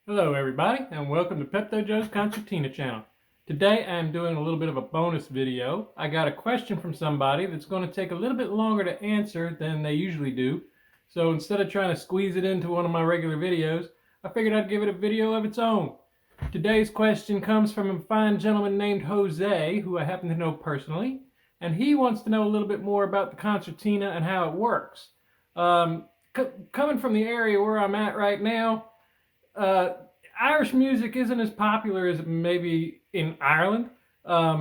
Hello everybody, and welcome to PeptoJoe's Concertina channel. Today I'm doing a little bit of a bonus video. I got a question from somebody that's going to take a little bit longer to answer than they usually do. So instead of trying to squeeze it into one of my regular videos, I figured I'd give it a video of its own. Today's question comes from a fine gentleman named Jose, who I happen to know personally, and he wants to know a little bit more about the concertina and how it works. Coming from the area where I'm at right now, uh, Irish music isn't as popular as maybe in Ireland.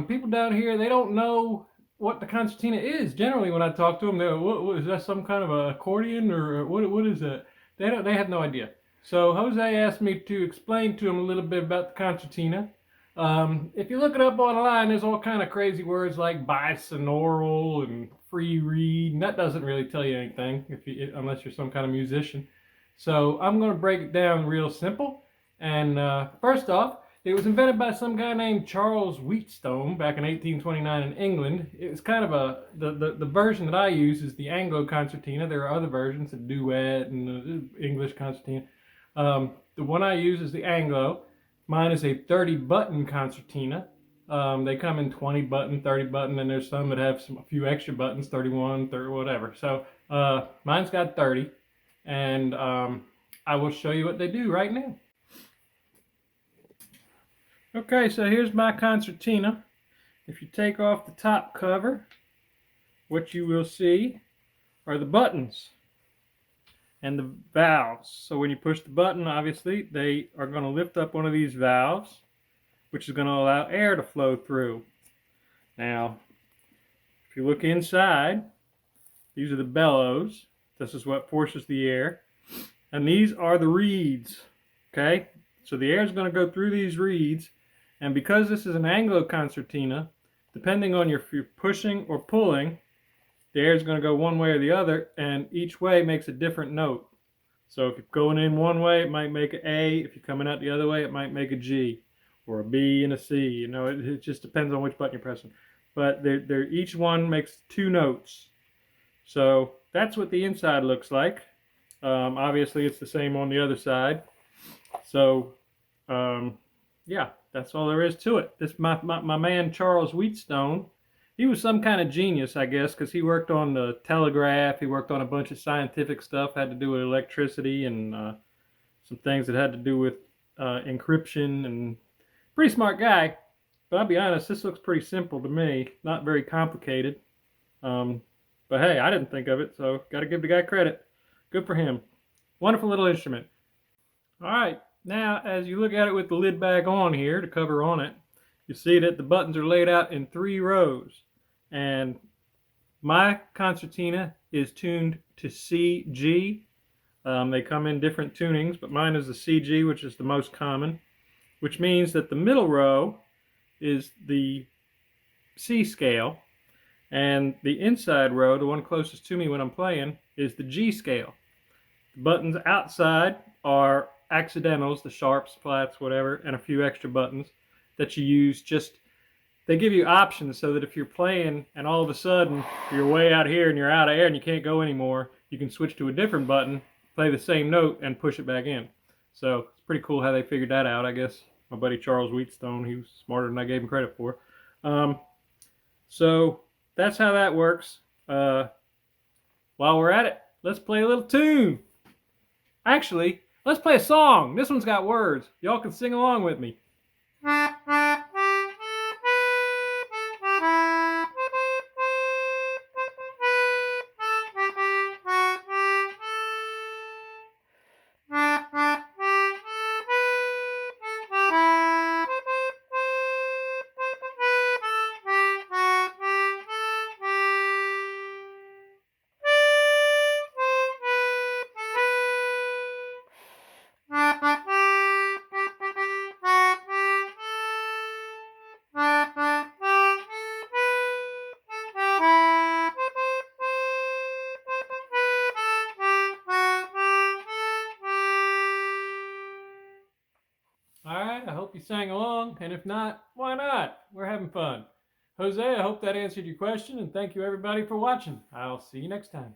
People down here, they don't know what the concertina is. Generally, when I talk to them, they're, what is that, some kind of a accordion, or what is that? They have no idea. So Jose asked me to explain to him a little bit about the concertina. If you look it up online, there's all kind of crazy words like bisonaural and free reed, and that doesn't really tell you anything unless you're some kind of musician. So I'm going to break it down real simple. And first off, it was invented by some guy named Charles Wheatstone back in 1829 in England. It's kind of the version that I use is the Anglo Concertina. There are other versions, a duet and the English concertina. The one I use is the Anglo. Mine is a 30-button concertina. They come in 20 button, 30 button, and there's some that have a few extra buttons, 31, 30, whatever. So mine's got 30, and I will show you what they do right now. Okay, so here's my concertina. If you take off the top cover, what you will see are the buttons and the valves. So when you push the button, obviously, they are going to lift up one of these valves, which is going to allow air to flow through. Now, if you look inside, these are the bellows. This is what forces the air. And these are the reeds, okay? So the air is going to go through these reeds. And because this is an Anglo concertina, depending on if you're pushing or pulling, the air is going to go one way or the other, and each way makes a different note. So if you're going in one way, it might make an A. If you're coming out the other way, it might make a G, or a B and a C. You know, it just depends on which button you're pressing. But each one makes two notes. So that's what the inside looks like. Obviously, it's the same on the other side. So, yeah, that's all there is to it. This my man Charles Wheatstone. He was some kind of genius, I guess, because he worked on the telegraph. He worked on a bunch of scientific stuff, had to do with electricity and some things that had to do with encryption. And pretty smart guy. But I'll be honest, this looks pretty simple to me. Not very complicated. But hey, I didn't think of it, so got to give the guy credit. Good for him. Wonderful little instrument. All right, now as you look at it with the lid back on here, the cover on it, you see that the buttons are laid out in 3 rows. And my concertina is tuned to C, G. They come in different tunings, but mine is the CG, which is the most common, which means that the middle row is the C scale, and the inside row, the one closest to me when I'm playing, is the G scale. The buttons outside are accidentals, the sharps, flats, whatever, and a few extra buttons that you use. They give you options so that if you're playing and all of a sudden you're way out here and you're out of air and you can't go anymore, you can switch to a different button, play the same note, and push it back in. So it's pretty cool how they figured that out, I guess. My buddy Charles Wheatstone, he was smarter than I gave him credit for. So that's how that works. While we're at it, let's play a little tune. Actually, let's play a song. This one's got words. Y'all can sing along with me. Alright, I hope you sang along, and if not, why not? We're having fun. Jose, I hope that answered your question, and thank you everybody for watching. I'll see you next time.